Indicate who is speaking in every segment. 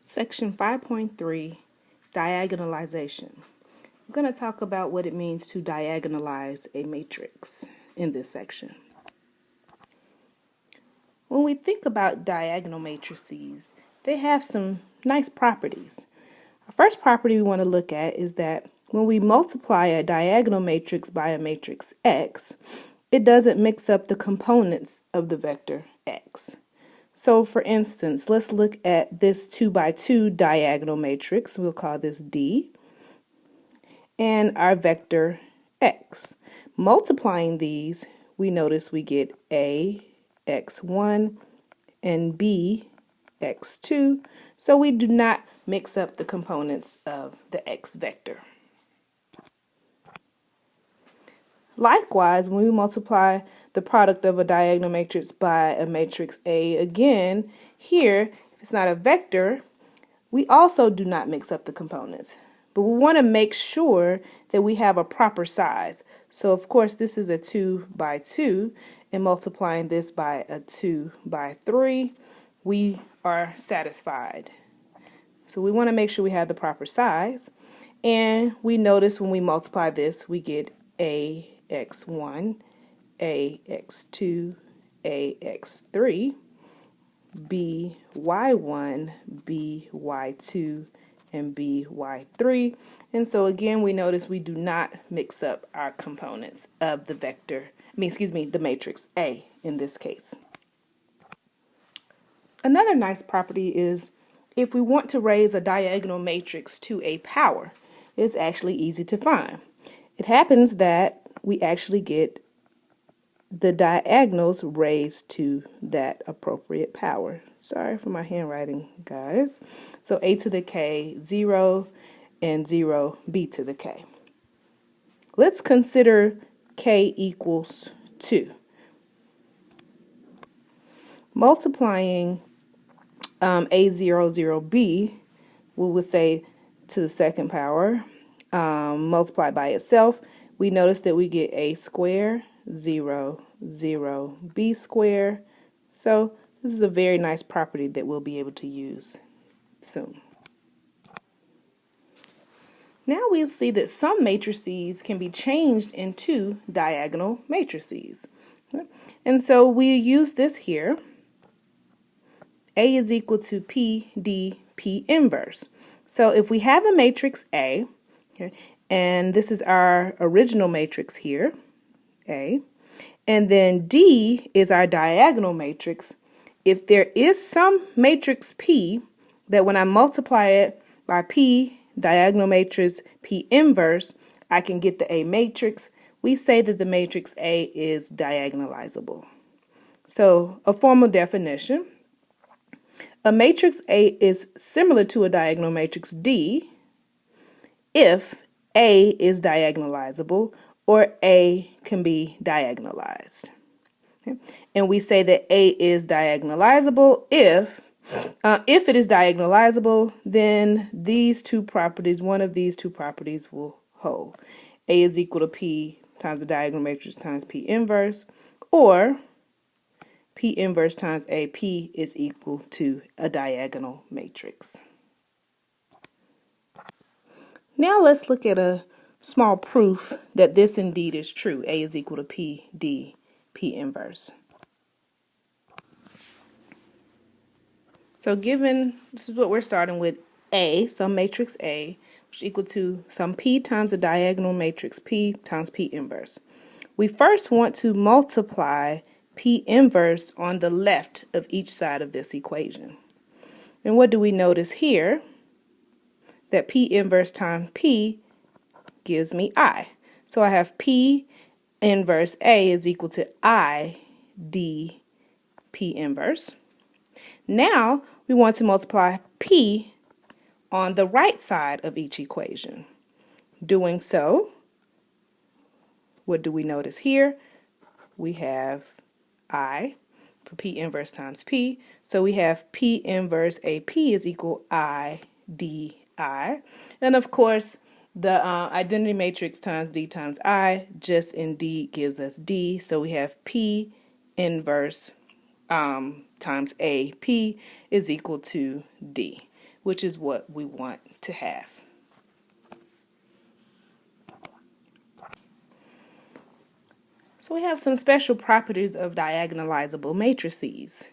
Speaker 1: Section 5.3, Diagonalization. I'm going to talk about what it means to diagonalize a matrix in this section. When we think about diagonal matrices, they have some nice properties. Our first property we want to look at is that when we multiply a diagonal matrix by a matrix X, it doesn't mix up the components of the vector X. So for instance, let's look at this 2 by 2 diagonal matrix. We'll call this D. And our vector X. Multiplying these, we notice we get A, X1, and B, X2. So we do not mix up the components of the X vector. Likewise, when we multiply the product of a diagonal matrix by a matrix A, again, here, if it's not a vector, we also do not mix up the components. But we want to make sure that we have a proper size. So, of course, this is a 2 by 2, and multiplying this by a 2 by 3, we are satisfied. So we want to make sure we have the proper size. And we notice when we multiply this, we get AX1, AX2, AX3, BY1, BY2, and BY3. And so again, we notice we do not mix up our components of the the matrix A in this case. Another nice property is if we want to raise a diagonal matrix to a power, it's actually easy to find. It happens that we actually get the diagonals raised to that appropriate power. Sorry for my handwriting, guys. So a to the k, 0, and 0, b to the k. Let's consider k equals 2. Multiplying a0, 0b, we would say to the second power, multiplied by itself, we notice that we get a squared, 0, 0, b squared. So this is a very nice property that we'll be able to use soon. Now we'll see that some matrices can be changed into diagonal matrices. And so we use this here. A is equal to P, D, P inverse. So if we have a matrix A, okay, and this is our original matrix here, A, and then D is our diagonal matrix. If there is some matrix P that when I multiply it by P, diagonal matrix P inverse, I can get the A matrix. We say that the matrix A is diagonalizable. So a formal definition: a matrix A is similar to a diagonal matrix D if A is diagonalizable or A can be diagonalized. Okay? And we say that A is diagonalizable if it is diagonalizable, then these two properties, one of these two properties will hold. A is equal to P times the diagonal matrix times P inverse, or P inverse times AP is equal to a diagonal matrix. Now let's look at a small proof that this indeed is true. A is equal to P, D, P inverse. So given, this is what we're starting with, A, some matrix A, which is equal to some P times the diagonal matrix P times P inverse. We first want to multiply P inverse on the left of each side of this equation. And what do we notice here? That P inverse times P gives me I. So I have P inverse A is equal to I D P inverse. Now we want to multiply P on the right side of each equation. Doing so, what do we notice here? We have I for P inverse times P. So we have P inverse AP is equal I D I. And of course, the identity matrix times D times I just indeed gives us D. So we have P inverse times AP is equal to D, which is what we want to have. So we have some special properties of diagonalizable matrices.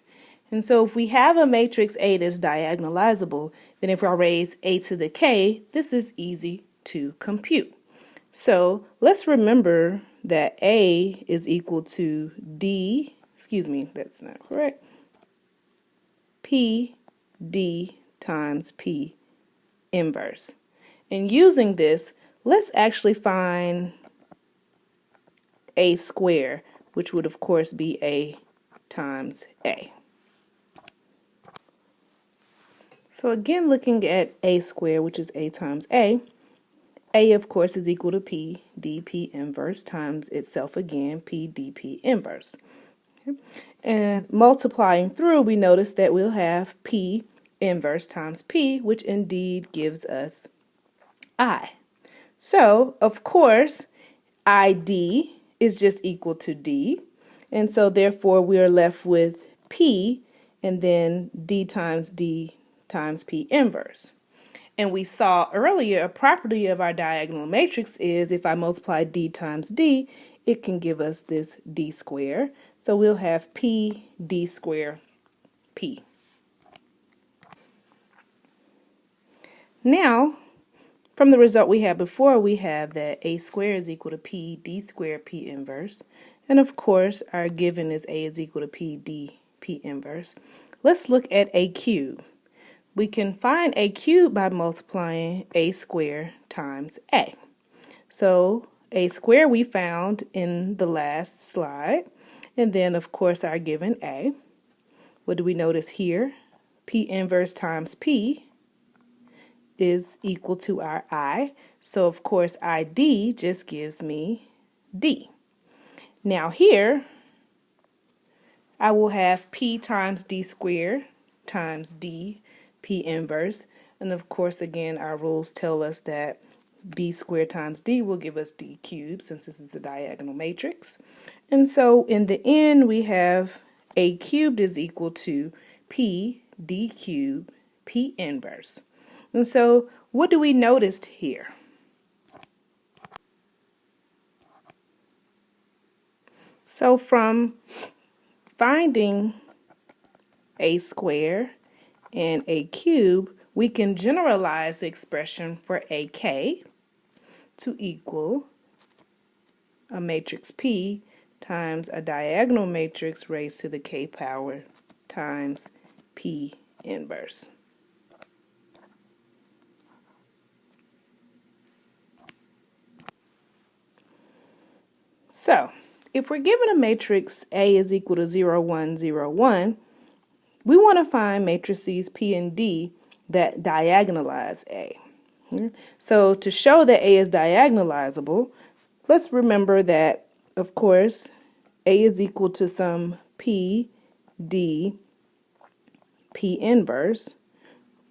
Speaker 1: And so if we have a matrix A that's diagonalizable, then if I raise a to the k, this is easy to compute. So let's remember that A is equal to D, excuse me, that's not correct, P D times P inverse. And using this, let's actually find A squared, which would of course be A times A. So again, looking at A squared, which is A times A of course is equal to P dP inverse times itself again, P dP inverse. Okay. And multiplying through, we notice that we'll have P inverse times P, which indeed gives us I. So, of course, ID is just equal to D, and so therefore we are left with P and then D times P inverse. And we saw earlier a property of our diagonal matrix is if I multiply D times D, it can give us this D squared. So we'll have P D squared P. Now, from the result we had before, we have that A squared is equal to P D squared P inverse. And of course, our given is A is equal to P D P inverse. Let's look at A cubed. We can find A cubed by multiplying A squared times A. So A squared we found in the last slide. And then, of course, our given A. What do we notice here? P inverse times P is equal to our I. So, of course, ID just gives me D. Now here, I will have P times D squared times D P inverse. And of course, again, our rules tell us that D squared times D will give us D cubed since this is a diagonal matrix. And so in the end, we have A cubed is equal to P D cubed P inverse. And so what do we notice here? So from finding A squared and A cubed, we can generalize the expression for AK to equal a matrix P times a diagonal matrix raised to the K power times P inverse. So, if we're given a matrix A is equal to 0, 1, 0, 1, we want to find matrices P and D that diagonalize A. So to show that A is diagonalizable, let's remember that, of course, A is equal to some P, D, P inverse,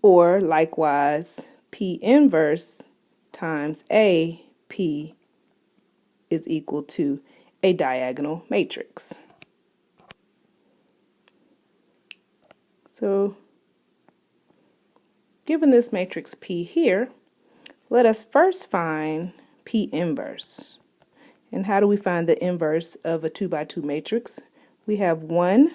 Speaker 1: or likewise, P inverse times A, P is equal to a diagonal matrix. So, given this matrix P here, let us first find P inverse. And how do we find the inverse of a 2 by 2 matrix? We have 1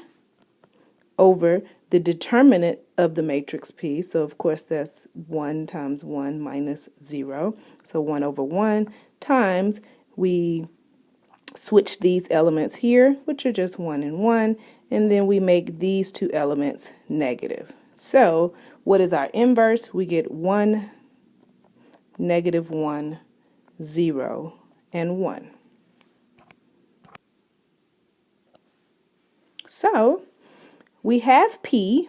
Speaker 1: over the determinant of the matrix P. So, of course, that's 1 times 1 minus 0. So, 1 over 1 times, we switch these elements here, which are just 1 and 1, and then we make these two elements negative. So what is our inverse? We get 1, negative 1, 0, and 1. So we have P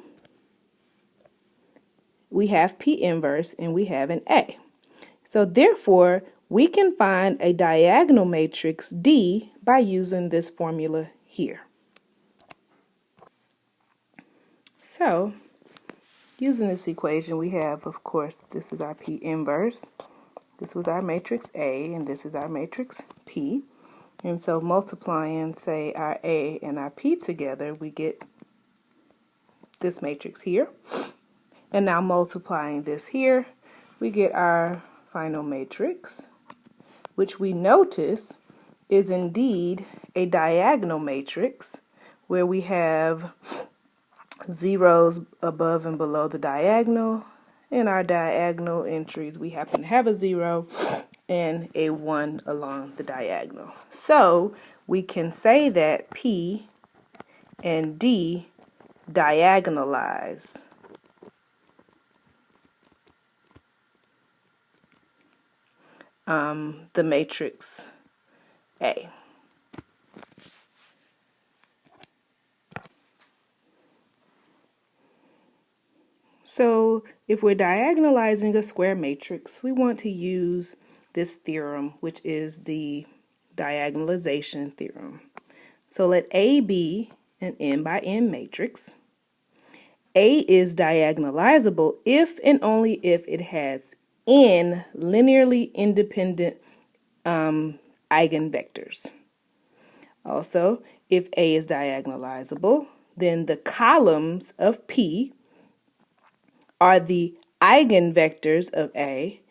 Speaker 1: inverse, and we have an A. So therefore, we can find a diagonal matrix D by using this formula here. So, using this equation, we have, of course, this is our P inverse, this was our matrix A, and this is our matrix P. And so multiplying, say, our A and our P together, we get this matrix here. And now multiplying this here, we get our final matrix, which we notice is indeed a diagonal matrix where we have zeros above and below the diagonal. In our diagonal entries, we happen to have a 0 and a 1 along the diagonal. So we can say that P and D diagonalize the matrix A. So if we're diagonalizing a square matrix, we want to use this theorem, which is the diagonalization theorem. So let A be an n by n matrix. A is diagonalizable if and only if it has n linearly independent eigenvectors. Also, if A is diagonalizable, then the columns of P are the eigenvectors of A,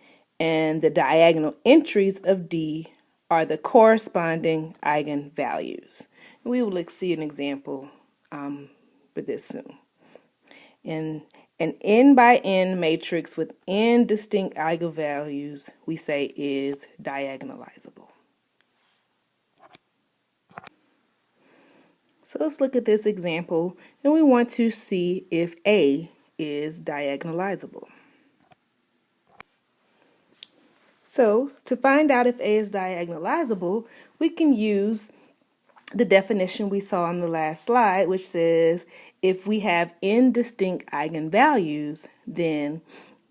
Speaker 1: and the diagonal entries of D are the corresponding eigenvalues. We will see an example for this soon. In an n by n matrix with n distinct eigenvalues, we say is diagonalizable. So let's look at this example, and we want to see if A is diagonalizable. So to find out if A is diagonalizable, we can use the definition we saw on the last slide, which says if we have n distinct eigenvalues, then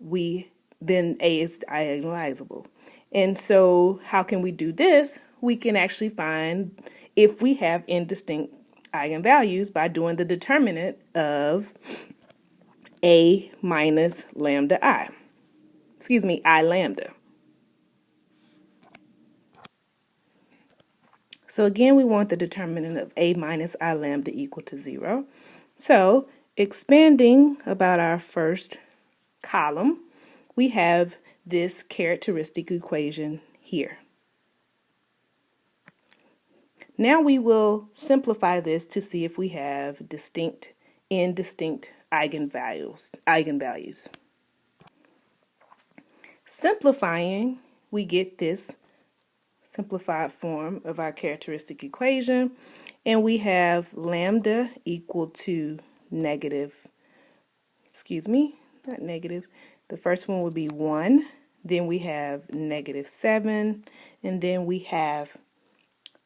Speaker 1: A is diagonalizable. And so how can we do this? We can actually find if we have n distinct eigenvalues by doing the determinant of A minus lambda I. I lambda. So again, we want the determinant of A minus I lambda equal to 0. So expanding about our first column, we have this characteristic equation here. Now we will simplify this to see if we have n distinct eigenvalues. Simplifying, we get this simplified form of our characteristic equation, and we have lambda equal to the first one would be 1, then we have -7, and then we have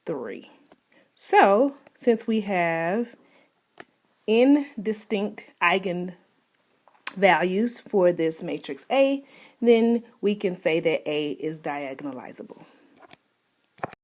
Speaker 1: 3. So since we have n distinct eigenvalues for this matrix A, then we can say that A is diagonalizable.